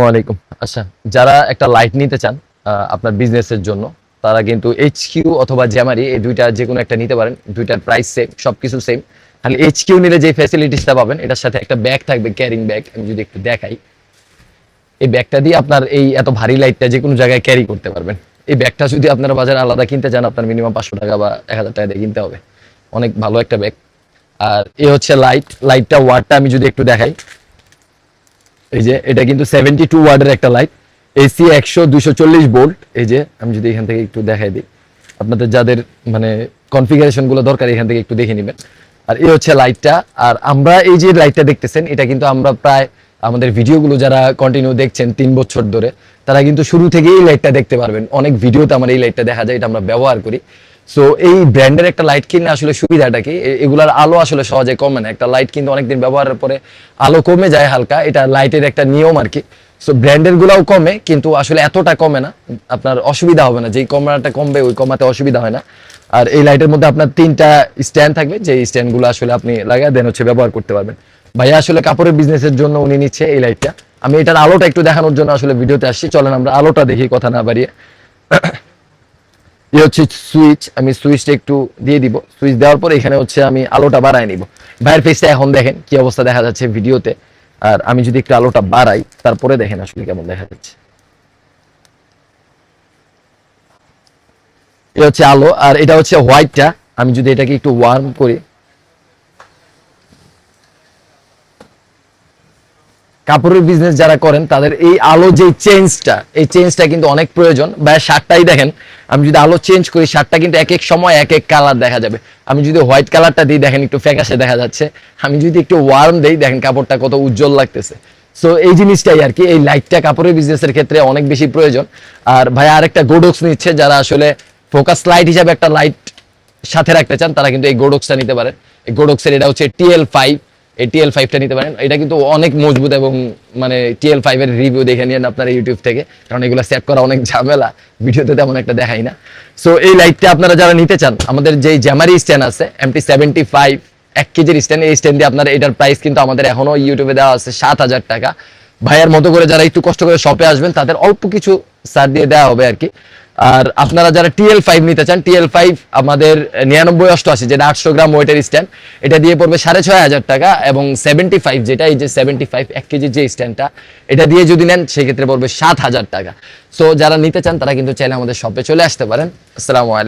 ওয়ালাইকুম। আচ্ছা, যারা একটা লাইট নিতে চান আপনার বিজনেসের জন্য, তারা কিন্তু এইচকিউ অথবা জ্যামারি এই দুইটা যে কোনো একটা নিতে পারেন। দুইটার প্রাইস সেম, সবকিছু সেম। খালি এইচকিউ নিলে যে ফ্যাসিলিটিসটা পাবেন, এটার সাথে একটা ব্যাগ থাকবে, ক্যারিং ব্যাগ। আমি যদি একটু দেখাই, এই ব্যাগটা দিয়ে আপনার এই এত ভারী লাইটটা যে কোনো জায়গায় ক্যারি করতে পারবেন। এই ব্যাগটা যদি আপনারা বাজারে আলাদা কিনতে চান, আপনার মিনিমাম 500 টাকা বা 1000 টাকা দিয়ে কিনতে হবে। অনেক ভালো একটা ব্যাগ। আর এ হচ্ছে লাইটটা ওয়াটটা আমি যদি একটু দেখাই, এই যে এটা কিন্তু 72 ওয়াটের একটা লাইট, এসি 100-240 ভোল্ট। এই যে আমি যদি এখান থেকে একটু দেখাই দিই, আপনাদের যাদের মানে কনফিগারেশন গুলো দরকার এখান থেকে একটু দেখে নেবেন। আর এই হচ্ছে লাইটটা। আর আমরা এই যে লাইটটা দেখতেছেন, এটা কিন্তু আমরা প্রায় আমাদের ভিডিওগুলো যারা কন্টিনিউ দেখছেন 3 বছর ধরে, তারা কিন্তু শুরু থেকেই এই লাইটটা দেখতে পারবেন। অনেক ভিডিওতে আমার এই লাইটটা দেখা যায়, এটা আমরা ব্যবহার করি। সো এই ব্র্যান্ডের একটা লাইট কিনলে আসলে সুবিধাটা কি, এগুলার আলো আসলে সহজে কমে না। একটা লাইট কিন্তু অনেকদিন ব্যবহারের পরে আলো কমে যায় হালকা, এটা লাইটের একটা নিয়ম আর কি। সো ব্র্যান্ডের গুলাও কমে, কিন্তু আসলে এতটা কমে না, আপনার অসুবিধা হবে না। যেই কমাটা কমবে ওই কমাতে অসুবিধা হয় না। আর এই লাইটের মধ্যে আপনার 3টা স্ট্যান্ড থাকবে, যে স্ট্যান্ড গুলো আসলে আপনি লাগায় দেন হচ্ছে ব্যবহার করতে পারবেন। ভাইয়া আসলে কাপড়ের বিজনেসের জন্য উনি নিচ্ছে এই লাইটটা। আমি এটার আলোটা একটু দেখানোর জন্য আসলে ভিডিওতে আসছি। চলেন আমরা আলোটা দেখি, কথা না বাড়িয়ে। এই হচ্ছে সুইচ, আমি সুইচটা একটু দিয়ে দিব। সুইচ দেওয়ার পর এখানে হচ্ছে আমি আলোটা বাড়ায় নিব। ভাইয়ের ফেসটা এখন দেখেন কি অবস্থা দেখা যাচ্ছে ভিডিওতে। আর আমি যদি একটু আলোটা বাড়াই, তারপরে দেখেন আসলে কেমন দেখা যাচ্ছে। এটা হচ্ছে আলো, আর এটা হচ্ছে হোয়াইটটা। আমি যদি এটাকে একটু ওয়ার্ম করি, কাপড়ের বিজনেস যারা করেন তাদের এই আলো যে চেঞ্জটা, এই চেঞ্জটা কিন্তু অনেক প্রয়োজন। বা শার্টটাই দেখেন, আমি যদি আলো চেঞ্জ করি, শার্টটা কিন্তু এক এক সময় এক এক কালার দেখা যাবে। আমি যদি হোয়াইট কালারটা দিই, দেখেন একটু ফ্যাকাশে দেখা যাচ্ছে। আমি যদি একটু ওয়ার্ম দেই, দেখেন কাপড়টা কত উজ্জ্বল লাগতেছে। সো এই জিনিসটাই আর কি, এই লাইটটা কাপড়ের বিজনেসের ক্ষেত্রে অনেক বেশি প্রয়োজন। আর ভাই আরেকটা গোডক্স নিচ্ছে, যারা আসলে ফোকাস লাইট হিসাবে একটা লাইট সাথে রাখতে চান, তারা কিন্তু এই গোডক্সটা নিতে পারেন। এই গোডক্সের এটা হচ্ছে TL5, এই TL5টা নিতে পারেন। এটা কিন্তু অনেক মজবুত, এবং মানে TL5 এর রিভিউ দেখে নিন আপনারা ইউটিউব থেকে, কারণ এগুলো সেট করা অনেক ঝামেলা, ভিডিওতে তেমন একটা দেখাই না। সো এই লাইটটা আপনারা যারা নিতে চান, আমাদের যে জ্যামারি স্ট্যান্ড আছে MT75 1 কেজির স্ট্যান্ড, এই স্ট্যান্ড দিয়ে আপনারা, এটার প্রাইস কিন্তু আমাদের এখনো ইউটিউবে দেওয়া আছে 7000 টাকা। ভাইয়ের মতো করে যারা একটু কষ্ট করে শপে আসবেন, তাদের অল্প কিছু ছাড় দিয়ে দেওয়া হবে আর কি। আর আপনারা যারা TL5 নিতে চান, TL5 আমাদের 9988, যেটা 800 গ্রাম ওয়েটের স্ট্যান্ড, এটা দিয়ে পড়বে 6500 টাকা। এবং 75, যেটা এই যে 75 1 কেজির যে স্ট্যান্ডটা, এটা দিয়ে যদি নেন সেক্ষেত্রে পড়বে 7000 টাকা। সো যারা নিতে চান তারা কিন্তু চাইলে আমাদের শপে চলে আসতে পারেন। আসসালামু আলাইকুম।